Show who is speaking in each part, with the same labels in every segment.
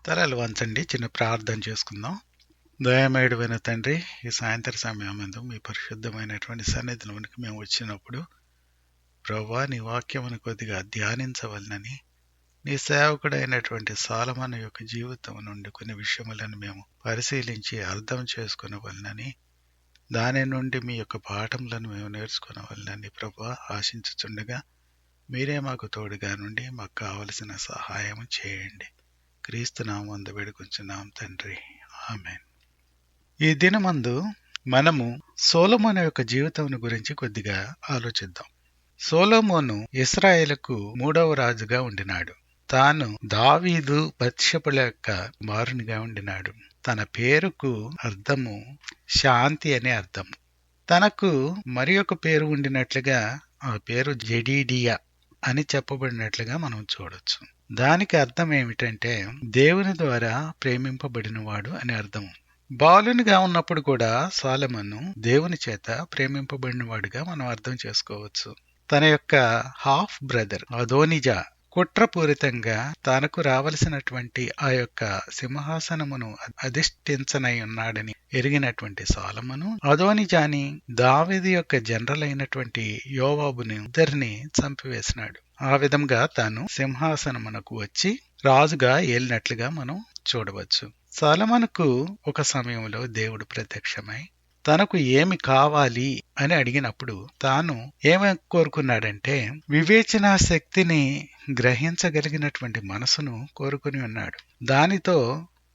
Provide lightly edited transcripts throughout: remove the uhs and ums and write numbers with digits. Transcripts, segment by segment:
Speaker 1: తలలు వంచండి, చిన్న ప్రార్థన చేసుకుందాం. దయామయుడైన తండ్రి, ఈ సాయంత్ర సమయమందు మీ పరిశుద్ధమైనటువంటి సన్నిధిలోనికి మేము వచ్చినప్పుడు ప్రభువా, నీ వాక్యమును కొద్దిగా ధ్యానించవలనని, నీ సేవకుడైనటువంటి సొలొమోను యొక్క జీవితం నుండి కొన్ని విషయములను మేము పరిశీలించి అర్థం చేసుకొనవలనని, దాని నుండి మీ యొక్క పాఠములను మేము నేర్చుకొనవలనని ప్రభువా ఆశించుచుండగా, మీరే మాకు తోడుగా నుండి మాకు కావలసిన సహాయం చేయండి. క్రీస్తు నామమున వేడుకొంచున్నాం తండ్రి, ఆమేన్. ఈ దినమందు మనము సొలొమోను యొక్క జీవితం గురించి కొద్దిగా ఆలోచిద్దాం. సొలొమోను ఇశ్రాయేలుకు 3వ రాజుగా ఉండినాడు. తాను దావీదు బత్షెబల యొక్క కుమారునిగా ఉండినాడు. తన పేరుకు అర్థము శాంతి అనే అర్థము. తనకు మరి ఒక పేరు ఉండినట్లుగా ఆ పేరు జెడీడియా అని చెప్పబడినట్లుగా మనం చూడొచ్చు. దానికి అర్థం ఏమిటంటే దేవుని ద్వారా ప్రేమింపబడినవాడు అని అర్థం. బాలునిగా ఉన్నప్పుడు కూడా సొలొమోను దేవుని చేత ప్రేమింపబడినవాడుగా మనం అర్థం చేసుకోవచ్చు. తన యొక్క హాఫ్ బ్రదర్ అదోనిజా కుట్రపూరితంగా తనకు రావలసినటువంటి ఆ యొక్క సింహాసనమును అధిష్ఠించనై ఉన్నాడని ఎరిగినటువంటి సొలొమోను అదోనిజాని దావీదు యొక్క జనరల్ అయినటువంటి యోవాబుని ఇద్దరిని చంపివేసినాడు. ఆ విధంగా తాను సింహాసనమునకు వచ్చి రాజుగా ఏలినట్లుగా మనం చూడవచ్చు. సొలొమోనుకు ఒక సమయంలో దేవుడు ప్రత్యక్షమై తనకు ఏమి కావాలి అని అడిగినప్పుడు తాను ఏమి కోరుకున్నాడంటే వివేచనా శక్తిని గ్రహించగలిగినటువంటి మనసును కోరుకుని ఉన్నాడు. దానితో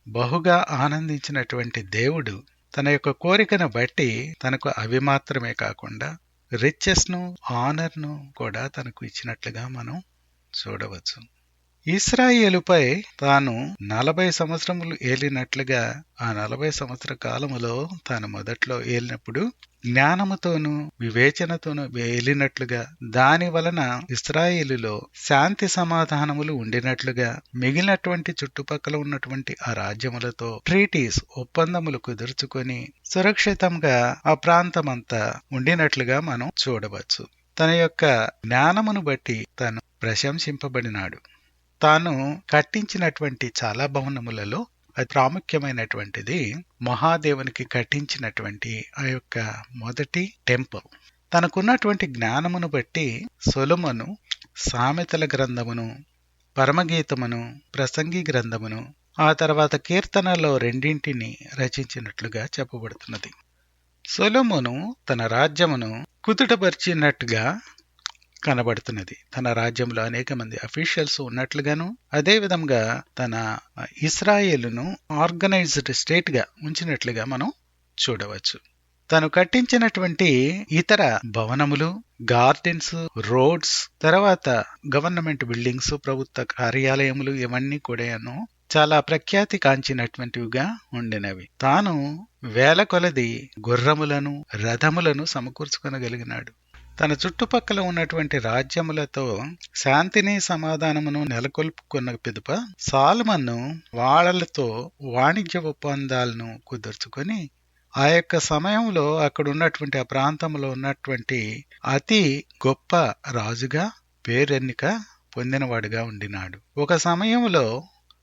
Speaker 1: బహుగా ఆనందించినటువంటి దేవుడు తన యొక్క కోరికను బట్టి తనకు అవి మాత్రమే కాకుండా రిచెస్ ను, ఆనర్ ను కూడా తనకు ఇచ్చినట్లుగా మనం చూడవచ్చు. ఇశ్రాయేలుపై తాను 40 సంవత్సరములు ఏలినట్లుగా ఆ 40 సంవత్సర కాలములో తాను మొదట్లో ఏలినప్పుడు జ్ఞానముతోనూ వివేచనతోనూ ఏలినట్లుగా, దాని వలన ఇశ్రాయేలులో శాంతి సమాధానములు ఉండినట్లుగా, మిగిలినటువంటి చుట్టుపక్కల ఉన్నటువంటి ఆ రాజ్యములతో ట్రీటీస్ ఒప్పందములు కుదుర్చుకొని సురక్షితంగా ఆ ప్రాంతమంతా ఉండినట్లుగా మనం చూడవచ్చు. తన యొక్క జ్ఞానమును బట్టి తాను ప్రశంసింపబడినాడు. తాను కట్టించినటువంటి చాలా భవనములలో అది ప్రాముఖ్యమైనటువంటిది మహాదేవునికి కట్టించినటువంటి ఆ యొక్క మొదటి టెంపుల్. తనకున్నటువంటి జ్ఞానమును బట్టి సొలొమోను సామెతల గ్రంథమును, పరమగీతమును, ప్రసంగి గ్రంథమును, ఆ తర్వాత కీర్తనలో 2 రచించినట్లుగా చెప్పబడుతున్నది. సొలొమోను తన రాజ్యమును కుదుటపరిచినట్టుగా కనబడుతున్నది. తన రాజ్యంలో అనేక మంది అఫీషియల్స్ ఉన్నట్లుగాను, అదే విధంగా తన ఇశ్రాయేలును ఆర్గనైజ్డ్ స్టేట్ గా ఉంచినట్లుగా మనం చూడవచ్చు. తను కట్టించినటువంటి ఇతర భవనములు, గార్డెన్స్, రోడ్స్, తర్వాత గవర్నమెంట్ బిల్డింగ్స్, ప్రభుత్వ కార్యాలయములు, ఇవన్నీ కూడాను చాలా ప్రఖ్యాతి కాంచినటువంటివిగా ఉండినవి. తాను వేల కొలది గుర్రములను, రథములను సమకూర్చుకొనగలిగినాడు. తన చుట్టుపక్కల ఉన్నటువంటి రాజ్యములతో శాంతిని, సమాధానమును నెలకొల్పుకున్న పిదప సొలొమోను వాళ్ళతో వాణిజ్య ఒప్పందాలను కుదుర్చుకొని ఆ యొక్క సమయంలో అక్కడ ఉన్నటువంటి ఆ ప్రాంతంలో ఉన్నటువంటి అతి గొప్ప రాజుగా పేరెన్నిక పొందినవాడుగా ఉండినాడు. ఒక సమయంలో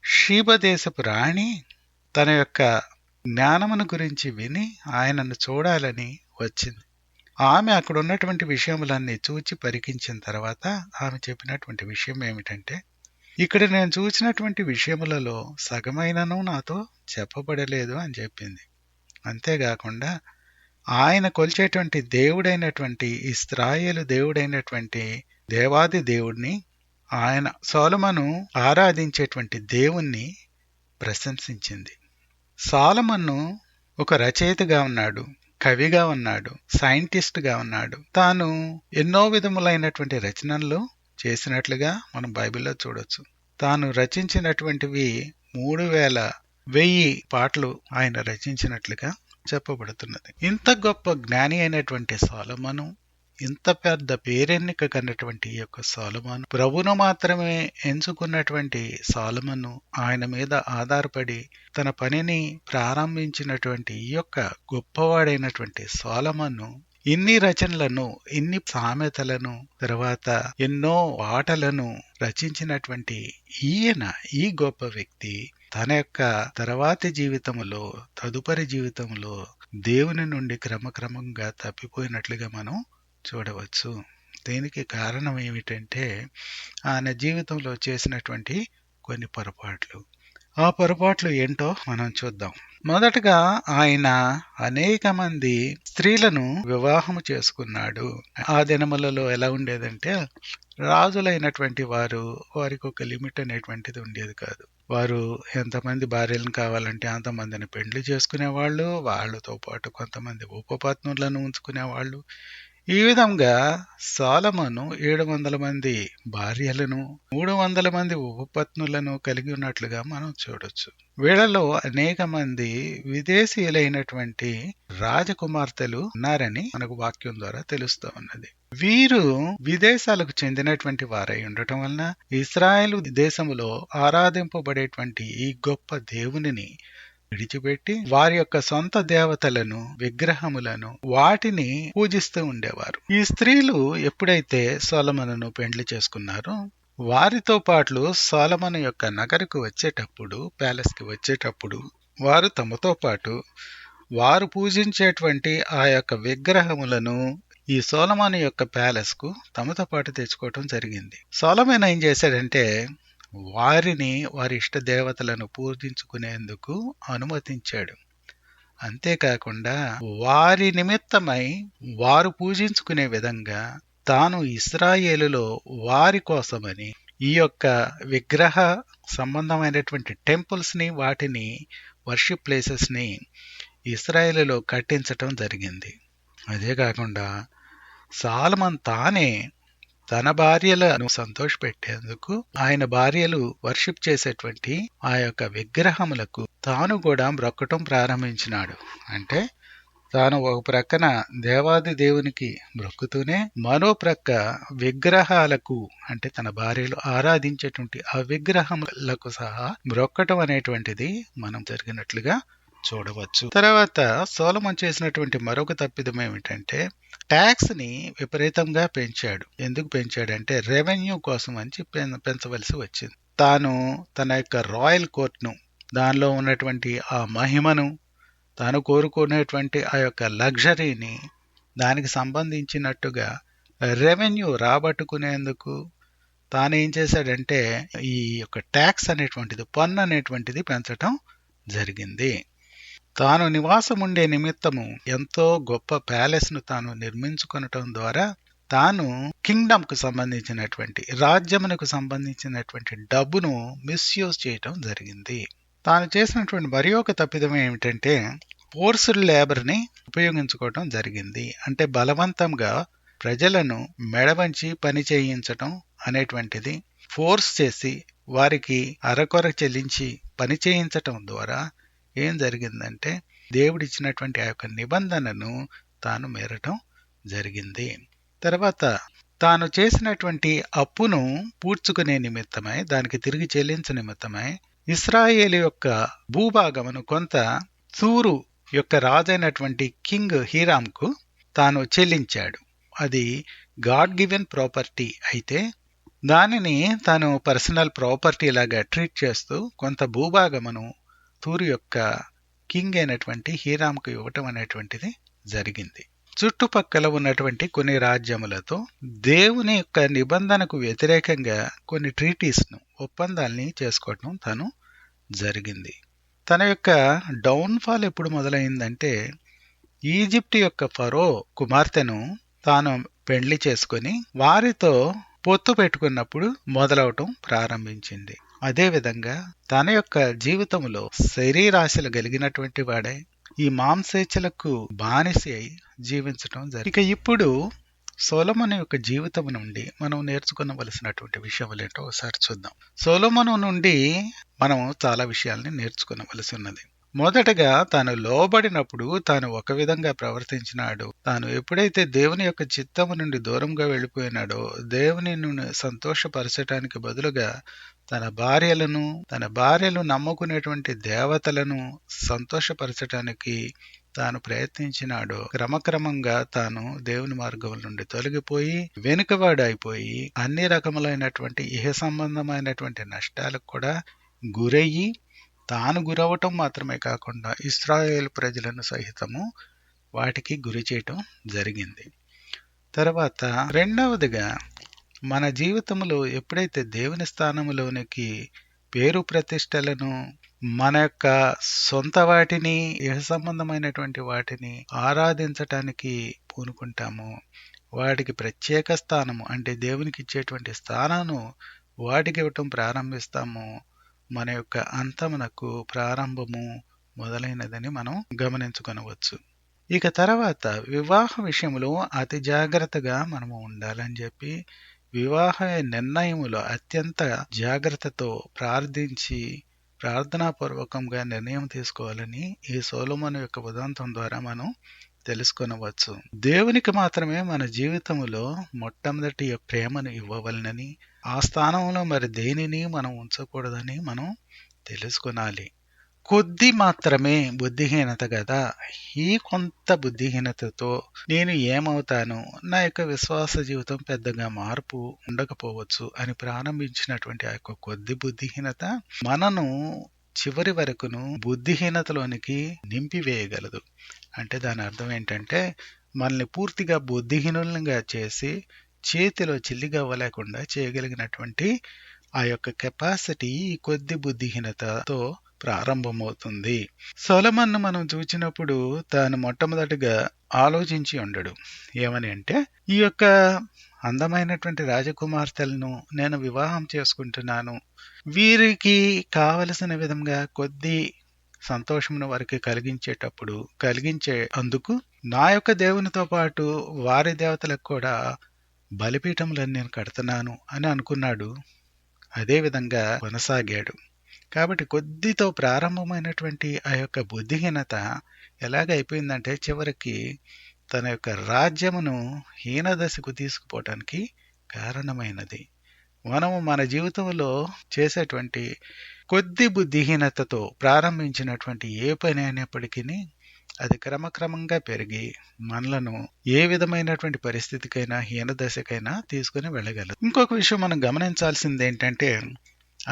Speaker 1: షీబ దేశపు రాణి తన యొక్క జ్ఞానమును గురించి విని ఆయనను చూడాలని వచ్చింది. ఆమె అక్కడ ఉన్నటువంటి విషయములన్నీ చూచి పరికించిన తర్వాత ఆమె చెప్పినటువంటి విషయం ఏమిటంటే, ఇక్కడ నేను చూసినటువంటి విషయములలో సగమైనను నాతో చెప్పబడలేదు అని చెప్పింది. అంతేకాకుండా ఆయన కొలిచేటువంటి దేవుడైనటువంటి ఇశ్రాయేలు దేవుడైనటువంటి దేవాది దేవుడిని, ఆయన సొలొమోను ఆరాధించేటువంటి దేవుణ్ణి ప్రశంసించింది. సొలొమోను ఒక రచయితగా ఉన్నాడు, కవిగా ఉన్నాడు, సైంటిస్ట్ గా ఉన్నాడు. తాను ఎన్నో విధములైనటువంటి రచనలు చేసినట్లుగా మనం బైబిల్లో చూడొచ్చు. తాను రచించినటువంటివి 3000 పాటలు ఆయన రచించినట్లుగా చెప్పబడుతున్నది. ఇంత గొప్ప జ్ఞాని అయినటువంటి సొలొమోను, ఇంత పెద్ద పేరెన్నిక కన్నటువంటి ఈ యొక్క సొలొమోను, ప్రభువును మాత్రమే ఎంచుకున్నటువంటి సొలొమోను, ఆయన మీద ఆధారపడి తన పనిని ప్రారంభించినటువంటి ఈ యొక్క గొప్పవాడైనటువంటి సొలొమోను ఇన్ని రచనలను, ఇన్ని సామెతలను, తర్వాత ఎన్నో పాటలను రచించినటువంటి ఈయన, ఈ గొప్ప వ్యక్తి తన యొక్క తర్వాతి జీవితంలో, తదుపరి జీవితంలో దేవుని నుండి క్రమక్రమంగా తప్పిపోయినట్లుగా మనం చూడవచ్చు. దీనికి కారణం ఏమిటంటే ఆయన జీవితంలో చేసినటువంటి కొన్ని పొరపాట్లు. ఆ పొరపాట్లు ఏంటో మనం చూద్దాం. మొదటగా ఆయన అనేక మంది స్త్రీలను వివాహము చేసుకున్నాడు. ఆ దినములలో ఎలా ఉండేదంటే రాజులైనటువంటి వారికి ఒక లిమిట్ అనేటువంటిది ఉండేది కాదు. వారు ఎంతమంది భార్యలను కావాలంటే అంతమందిని పెండ్లి చేసుకునేవాళ్ళు. వాళ్ళతో పాటు కొంతమంది ఉపపత్నులను ఉంచుకునేవాళ్ళు. ఈ విధంగా సొలొమోను 700 మంది భార్యలను, 300 మంది ఉపపత్నులను కలిగి ఉన్నట్లుగా మనం చూడొచ్చు. వీళ్ళలో అనేక మంది విదేశీయులైనటువంటి రాజకుమార్తెలు ఉన్నారని మనకు వాక్యం ద్వారా తెలుస్తూ ఉన్నది. వీరు విదేశాలకు చెందినటువంటి వారై ఉండటం వలన ఇశ్రాయేలు దేశములో ఆరాధింపబడేటువంటి ఈ గొప్ప దేవునిని విడిచిపెట్టి వారి యొక్క సొంత దేవతలను, విగ్రహములను, వాటిని పూజిస్తూ ఉండేవారు. ఈ స్త్రీలు ఎప్పుడైతే సొలొమోనును పెండ్లి చేసుకున్నారో వారితో పాటు సొలొమోను యొక్క నగరుకు వచ్చేటప్పుడు, ప్యాలెస్ కి వచ్చేటప్పుడు వారు తమతో పాటు వారు పూజించేటువంటి ఆ యొక్క విగ్రహములను ఈ సొలొమోను యొక్క ప్యాలెస్ కు తమతో పాటు తెచ్చుకోవటం జరిగింది. సొలొమోను ఏం చేశాడంటే వారిని వారి ఇష్ట దేవతలను పూజించుకునేందుకు అనుమతించాడు. అంతేకాకుండా వారి నిమిత్తమై వారు పూజించుకునే విధంగా తాను ఇశ్రాయేలులో వారి కోసమని ఈ యొక్క విగ్రహ సంబంధమైనటువంటి టెంపుల్స్ ని, వాటిని వర్షిప్ ప్లేసెస్ ని ఇశ్రాయేలులో కట్టించటం జరిగింది. అదే కాకుండా సొలొమోను తానే తన భార్యలను సంతోషపెట్టేందుకు ఆయన భార్యలు వర్షిప్ చేసేటువంటి ఆ యొక్క విగ్రహములకు తాను కూడా మ్రొక్కటం ప్రారంభించినాడు. అంటే తాను ఒక ప్రక్కన దేవాది దేవునికి మ్రొక్కుతూనే మరో ప్రక్క విగ్రహాలకు, అంటే తన భార్యలు ఆరాధించేటువంటి ఆ విగ్రహములకు సహా మ్రొక్కటం అనేటువంటిది మనం జరిగినట్లుగా చూడవచ్చు. తర్వాత సొలొమోను చేసినటువంటి మరొక తప్పిదం ఏమిటంటే ట్యాక్స్ ని విపరీతంగా పెంచాడు. ఎందుకు పెంచాడంటే రెవెన్యూ కోసం అని చెప్పి పెంచవలసి వచ్చింది. తాను తన యొక్క రాయల్ కోర్టును, దానిలో ఉన్నటువంటి ఆ మహిమను, తాను కోరుకునేటువంటి ఆ యొక్క లగ్జరీని, దానికి సంబంధించినట్టుగా రెవెన్యూ రాబట్టుకునేందుకు తాను ఏం చేశాడంటే ఈ యొక్క ట్యాక్స్ అనేటువంటిది, పన్ను అనేటువంటిది పెంచటం జరిగింది. తాను నివాసం ఉండే నిమిత్తము ఎంతో గొప్ప ప్యాలెస్ ను తాను నిర్మించుకొనటం ద్వారా తాను కింగ్డమ్ కు సంబంధించినటువంటి, రాజ్యమునకు సంబంధించినటువంటి డబ్బును మిస్యూజ్ చేయటం జరిగింది. తాను చేసినటువంటి మరి ఒక తప్పిదం ఏమిటంటే ఫోర్స్డ్ లేబర్ ని ఉపయోగించుకోవటం జరిగింది. అంటే బలవంతంగా ప్రజలను మెడవంచి పని చేయించటం అనేటువంటిది, ఫోర్స్ చేసి వారికి అరకొర చెల్లించి పని చేయించటం ద్వారా ఏం జరిగిందంటే దేవుడిచ్చినటువంటి ఆ యొక్క నిబంధనను తాను మీరటం జరిగింది. తర్వాత తాను చేసినటువంటి అప్పును పూడ్చుకునే నిమిత్తమై, దానికి తిరిగి చెల్లించే నిమిత్తమై ఇశ్రాయేలు యొక్క భూభాగమును కొంత తూరు యొక్క రాజైనటువంటి కింగ్ హీరాంకు తాను చెల్లించాడు. అది గాడ్ గివెన్ ప్రాపర్టీ అయితే దానిని తాను పర్సనల్ ప్రాపర్టీ లాగా ట్రీట్ చేస్తూ కొంత భూభాగమును తూరు యొక్క కింగ్ అయినటువంటి హీరాంకు ఇవ్వటం అనేటువంటిది జరిగింది. చుట్టుపక్కల ఉన్నటువంటి కొన్ని రాజ్యములతో దేవుని యొక్క నిబంధనకు వ్యతిరేకంగా కొన్ని ట్రీటీస్ను, ఒప్పందాల్ని చేసుకోవటం తను జరిగింది. తన యొక్క డౌన్ఫాల్ ఎప్పుడు మొదలైందంటే ఈజిప్ట్ యొక్క ఫరో కుమార్తెను తాను పెండ్లి చేసుకుని వారితో పొత్తు పెట్టుకున్నప్పుడు మొదలవటం ప్రారంభించింది. అదేవిధంగా తన యొక్క జీవితంలో శరీరాశలు కలిగినటువంటి వాడే ఈ మాంసేచ్ఛలకు బానిస అయి జీవించటం జరిగింది. ఇక ఇప్పుడు సొలొమోను యొక్క జీవితం నుండి మనం నేర్చుకోవలసినటువంటి విషయాలేంటో ఒకసారి చూద్దాం. సొలొమోను నుండి మనం చాలా విషయాల్ని నేర్చుకోవలసి ఉన్నది. మొదటగా తాను లోబడినప్పుడు తాను ఒక విధంగా ప్రవర్తించినాడు. తాను ఎప్పుడైతే దేవుని యొక్క చిత్తము నుండి దూరంగా వెళ్ళిపోయినాడో, దేవుని సంతోషపరచటానికి బదులుగా తన భార్యలు నమ్ముకునేటువంటి దేవతలను సంతోషపరచటానికి తాను ప్రయత్నించినాడో, క్రమక్రమంగా తాను దేవుని మార్గం నుండి తొలగిపోయి వెనుకవాడైపోయి అన్ని రకములైనటువంటి ఇహ సంబంధమైనటువంటి నష్టాలకు కూడా గురయ్యి తాను గురవటం మాత్రమే కాకుండా ఇశ్రాయేలు ప్రజలను సహితము వాటికి గురి చేయటం జరిగింది. తర్వాత రెండవదిగా, మన జీవితంలో ఎప్పుడైతే దేవుని స్థానంలోనికి పేరు ప్రతిష్టలను, మన యొక్క సొంత వాటిని, ఇహ సంబంధమైనటువంటి వాటిని ఆరాధించటానికి పూనుకుంటామో, వాటికి ప్రత్యేక స్థానము అంటే దేవునికి ఇచ్చేటువంటి స్థానాన్ని వాటికి ఇవ్వటం ప్రారంభిస్తాము, మన యొక్క అంతమునకు ప్రారంభము మొదలైనదని మనం గమనించుకొనవచ్చు. ఇక తర్వాత వివాహ విషయంలో అతి జాగ్రత్తగా మనము ఉండాలని చెప్పి, వివాహ నిర్ణయములో అత్యంత జాగ్రత్తతో ప్రార్థించి ప్రార్థనాపూర్వకంగా నిర్ణయం తీసుకోవాలని ఈ సొలొమోను యొక్క ఉదంతం ద్వారా మనం తెలుసుకొనవచ్చు. దేవునికి మాత్రమే మన జీవితంలో మొట్టమొదటి ప్రేమను ఇవ్వవలనని, ఆ స్థానంలో మరి దేనిని మనం ఉంచకూడదని మనం తెలుసుకొనాలి. కొద్ది మాత్రమే బుద్ధిహీనత కదా, ఈ కొంత బుద్ధిహీనతతో నేను ఏమవుతాను, నా యొక్క విశ్వాస జీవితం పెద్దగా మార్పు ఉండకపోవచ్చు అని ప్రారంభించినటువంటి ఆ యొక్క కొద్ది బుద్ధిహీనత మనను చివరి వరకును బుద్ధిహీనతలోనికి నింపివేయగలదు. అంటే దాని అర్థం ఏంటంటే, మనల్ని పూర్తిగా బుద్ధిహీనులుగా చేసి చేతిలో చిల్లిగవ్వలేకుండా చేయగలిగినటువంటి ఆ యొక్క కెపాసిటీ ఈ కొద్ది బుద్ధిహీనతతో ప్రారంభమవుతుంది. సొలొమోను మనం చూచినప్పుడు తాను మొట్టమొదటిగా ఆలోచించి ఉండడు. ఏమని అంటే, ఈ యొక్క అందమైనటువంటి రాజకుమార్తెలను నేను వివాహం చేసుకుంటున్నాను, వీరికి కావలసిన విధంగా కొద్ది సంతోషమును వారికి కలిగించే అందుకు నా యొక్క దేవునితో పాటు వారి దేవతలకు కూడా బలిపీఠములను నేను కడుతున్నాను అని అనుకున్నాడు. అదే విధంగా కొనసాగాడు. కాబట్టి కొద్దితో ప్రారంభమైనటువంటి ఆ యొక్క బుద్ధిహీనత ఎలాగైపోయిందంటే చివరికి తన యొక్క రాజ్యమును హీనదశకు తీసుకుపోవటానికి కారణమైనది. మనము మన జీవితంలో చేసేటువంటి కొద్ది బుద్ధిహీనతతో ప్రారంభించినటువంటి ఏ పని అయినప్పటికీ అది క్రమక్రమంగా పెరిగి మనలను ఏ విధమైనటువంటి పరిస్థితికైనా హీనదశకైనా తీసుకుని వెళ్ళగలదు. ఇంకొక విషయం మనం గమనించాల్సింది ఏంటంటే,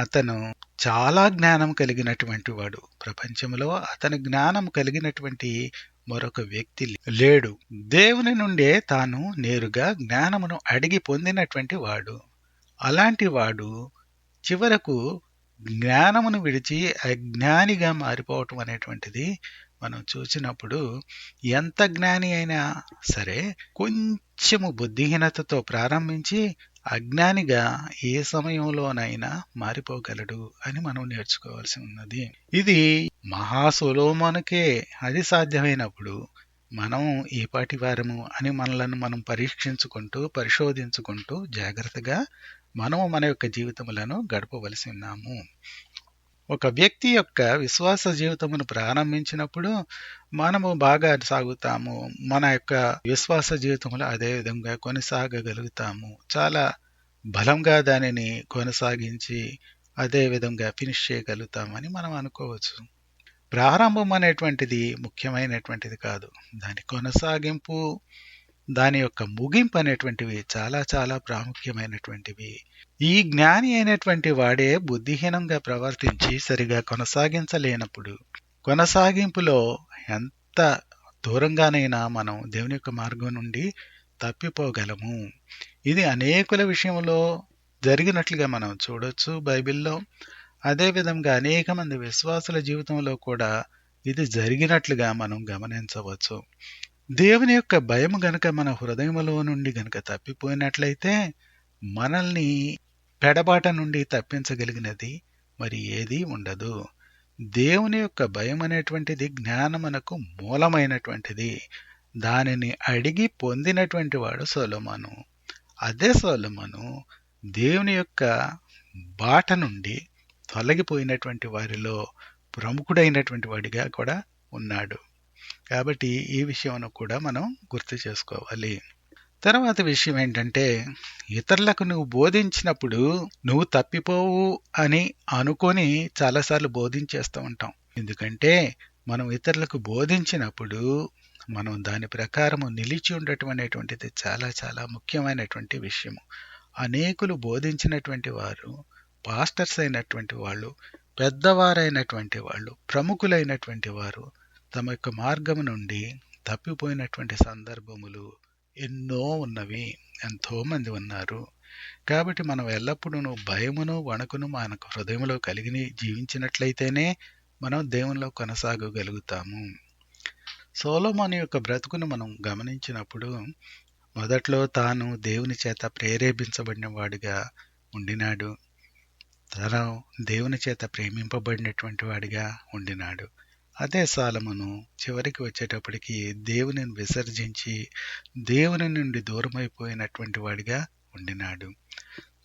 Speaker 1: అతను చాలా జ్ఞానం కలిగినటువంటి వాడు. ప్రపంచంలో అతని జ్ఞానం కలిగినటువంటి మరొక వ్యక్తి లేడు. దేవుని నుండే తాను నేరుగా జ్ఞానమును అడిగి పొందినటువంటి వాడు. అలాంటి వాడు చివరకు జ్ఞానమును విడిచి అజ్ఞానిగా మారిపోవటం అనేటువంటిది మనం చూసినప్పుడు, ఎంత జ్ఞాని అయినా సరే కొంచెము బుద్ధిహీనతతో ప్రారంభించి అజ్ఞానిగా ఏ సమయంలోనైనా మారిపోగలడు అని మనం నేర్చుకోవాల్సి ఉన్నది. ఇది మహాసొలొమోనుకే అది సాధ్యమైనప్పుడు మనం ఏ పాటి వారము అని మనలను మనం పరిశోధించుకుంటూ జాగ్రత్తగా మనము మన యొక్క జీవితములను గడపవలసి ఉన్నాము. ఒక వ్యక్తి యొక్క విశ్వాస జీవితమును ప్రారంభించినప్పుడు మనము బాగా సాగుతాము. మన యొక్క విశ్వాస జీవితంలో అదే విధంగా కొనసాగగలుగుతాము. చాలా బలంగా దానిని కొనసాగించి అదే విధంగా ఫినిష్ చేయగలుగుతామని మనం అనుకోవచ్చు. ప్రారంభం అనేటువంటిది ముఖ్యమైనటువంటిది కాదు, దాని కొనసాగింపు, దాని యొక్క ముగింపు అనేటువంటివి చాలా చాలా ప్రాముఖ్యమైనటువంటివి. ఈ జ్ఞాని అయినటువంటి వాడే బుద్ధిహీనంగా ప్రవర్తించి సరిగా కొనసాగించలేనప్పుడు కొనసాగింపులో ఎంత దూరంగానైనా మనం దేవుని యొక్క మార్గం నుండి తప్పిపోగలము. ఇది అనేకుల విషయంలో జరిగినట్లుగా మనం చూడొచ్చు బైబిల్లో. అదేవిధంగా అనేక మంది విశ్వాసుల జీవితంలో కూడా ఇది జరిగినట్లుగా మనం గమనించవచ్చు. దేవుని యొక్క భయం గనుక మన హృదయంలో నుండి గనుక తప్పిపోయినట్లయితే మనల్ని పెడబాట నుండి తప్పించగలిగినది మరి ఏదీ ఉండదు. దేవుని యొక్క భయం అనేటువంటిది జ్ఞానమునకు మూలమైనటువంటిది. దానిని అడిగి పొందినటువంటి వాడు సొలొమోను. అదే సొలొమోను దేవుని యొక్క బాట నుండి తొలగిపోయినటువంటి వారిలో ప్రముఖుడైనటువంటి వాడిగా కూడా ఉన్నాడు. కాబట్టి ఈ విషయం కూడా మనం గుర్తు చేసుకోవాలి. తర్వాత విషయం ఏంటంటే, ఇతరులకు నువ్వు బోధించినప్పుడు నువ్వు తప్పిపోవు అని అనుకొని చాలాసార్లు బోధించేస్తూ ఉంటాం. ఎందుకంటే మనం ఇతరులకు బోధించినప్పుడు మనం దాని ప్రకారము నిలిచి ఉండటం అనేటువంటిది చాలా చాలా ముఖ్యమైనటువంటి విషయము. అనేకులు బోధించినటువంటి వారు, పాస్టర్స్ అయినటువంటి వాళ్ళు పెద్దవారైనటువంటి వాళ్ళు, ప్రముఖులైనటువంటి వారు తమ యొక్క మార్గము నుండి తప్పిపోయినటువంటి సందర్భములు ఎన్నో ఉన్నవి. ఎంతో మంది ఉన్నారు. కాబట్టి మనం ఎల్లప్పుడూ భయమును వణుకును మనకు హృదయంలో కలిగి జీవించినట్లయితేనే మనం దేవునిలో కొనసాగగలుగుతాము. సొలొమోను యొక్క బ్రతుకును మనం గమనించినప్పుడు మొదట్లో తాను దేవుని చేత ప్రేరేపించబడిన వాడిగా ఉండినాడు. తను దేవుని చేత ప్రేమింపబడినటువంటి వాడిగా ఉండినాడు. అదే సొలొమోను చివరికి వచ్చేటప్పటికి దేవునిని విసర్జించి దేవుని నుండి దూరమైపోయినటువంటి వాడిగా ఉండినాడు.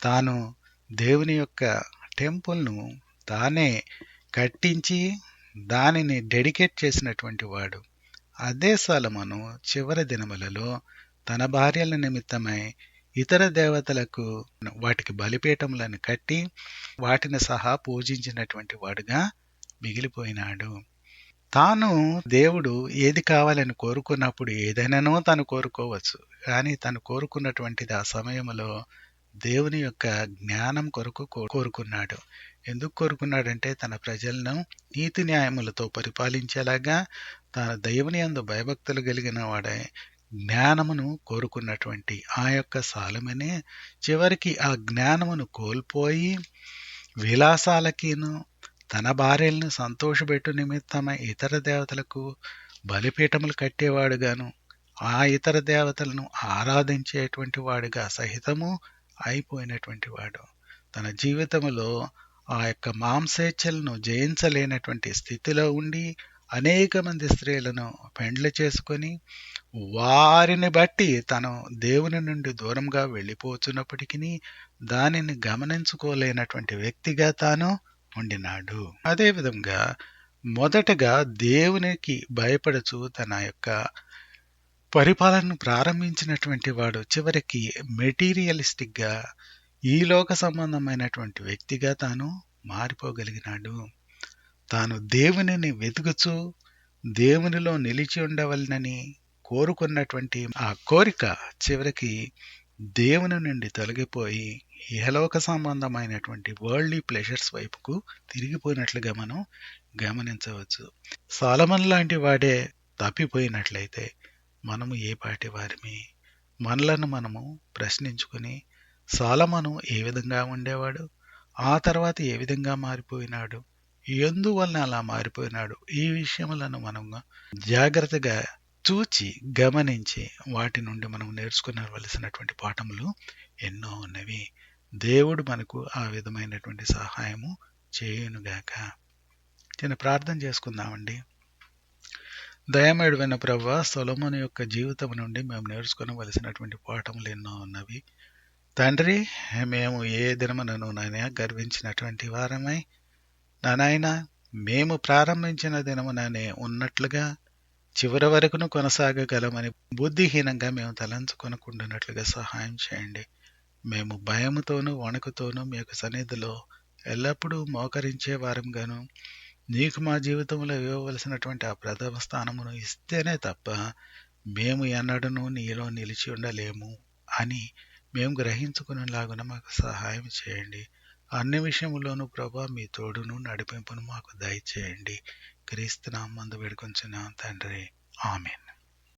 Speaker 1: తాను దేవుని యొక్క టెంపుల్ను తానే కట్టించి దానిని డెడికేట్ చేసినటువంటి వాడు. అదే సొలొమోను చివరి దినములలో తన భార్యల నిమిత్తమై ఇతర దేవతలకు వాటికి బలిపీఠములను కట్టి వాటిని సహా పూజించినటువంటి వాడుగా మిగిలిపోయినాడు. తాను దేవుడు ఏది కావాలని కోరుకున్నప్పుడు ఏదైనానో తను కోరుకోవచ్చు. కానీ తను కోరుకున్నటువంటిది ఆ సమయంలో దేవుని యొక్క జ్ఞానం కొరకు కోరుకున్నాడు. ఎందుకు కోరుకున్నాడంటే తన ప్రజలను నీతి న్యాయములతో పరిపాలించేలాగా తాను దేవుని యందు భయభక్తులు కలిగిన వాడే జ్ఞానమును కోరుకున్నటువంటి ఆ యొక్క సొలొమోనే చివరికి ఆ జ్ఞానమును కోల్పోయి విలాసాలకిను తన భార్యలను సంతోషపెట్టు నిమిత్తమై ఇతర దేవతలకు బలిపీఠములు కట్టేవాడుగాను ఆ ఇతర దేవతలను ఆరాధించేటువంటి వాడుగా సహితము అయిపోయినటువంటి వాడు. తన జీవితంలో ఆ యొక్క మాంసేచ్ఛలను జయించలేనటువంటి స్థితిలో ఉండి అనేక మంది స్త్రీలను పెండ్లి చేసుకొని వారిని బట్టి తను దేవుని నుండి దూరంగా వెళ్ళిపోతున్నప్పటికీ దానిని గమనించుకోలేనటువంటి వ్యక్తిగా తాను ఉండినాడు. అదేవిధంగా మొదటగా దేవునికి భయపడుచు తన యొక్క పరిపాలనను ప్రారంభించినటువంటి వాడు చివరికి మెటీరియలిస్టిక్గా ఈ లోక సంబంధమైనటువంటి వ్యక్తిగా తాను మారిపోగలిగినాడు. తాను దేవునిని వెతుకుచు దేవునిలో నిలిచి ఉండవలనని కోరుకున్నటువంటి ఆ కోరిక చివరికి దేవుని నుండి తొలగిపోయి ఇహలోక సంబంధమైనటువంటి వరల్డ్లీ ప్లెజర్స్ వైపుకు తిరిగిపోయినట్లుగా మనం గమనించవచ్చు. సొలొమోను లాంటి వాడే తప్పిపోయినట్లయితే మనము ఏ పాటి వారిమి? మనలను మనము ప్రశ్నించుకుని సొలొమోను ఏ విధంగా ఉండేవాడు, ఆ తర్వాత ఏ విధంగా మారిపోయినాడు, ఎందువలన అలా మారిపోయినాడు, ఈ విషయములను మనం జాగ్రత్తగా చూచి గమనించి వాటి నుండి మనం నేర్చుకునవలసినటువంటి పాఠములు ఎన్నో ఉన్నవి. దేవుడు మనకు ఆ విధమైనటువంటి సహాయము చేయునుగాక. చిన్న ప్రార్థన చేసుకుందామండి. దయమేడువైన ప్రభువా, సొలొమోను యొక్క జీవితం నుండి మేము నేర్చుకోవలసినటువంటి పాఠములు ఎన్నో ఉన్నవి తండ్రి. మేము ఏ దినమునను నాయన గర్వించినటువంటి వారమై నాయన మేము ప్రారంభించిన దినముననే ఉన్నట్లుగా చివరి వరకును కొనసాగగలమని బుద్ధిహీనంగా మేము తలంచుకొనకుండానట్లుగా సహాయం చేయండి. మేము భయముతోనూ వణుకుతోనూ మీ యొక్క సన్నిధిలో ఎల్లప్పుడూ మోకరించే వారంగాను నీకు మా జీవితంలో ఇవ్వవలసినటువంటి ఆ ప్రథమ స్థానమును ఇస్తేనే తప్ప మేము ఎన్నడూ నీలో నిలిచి ఉండలేము అని మేము గ్రహించుకునేలాగున మాకు సహాయం చేయండి. అన్ని విషయములోనూ ప్రభా మీ తోడును నడిపింపును మాకు దయచేయండి. క్రీస్తు నామమున వేడుకొంచున్నాం తండ్రి, ఆమేన్.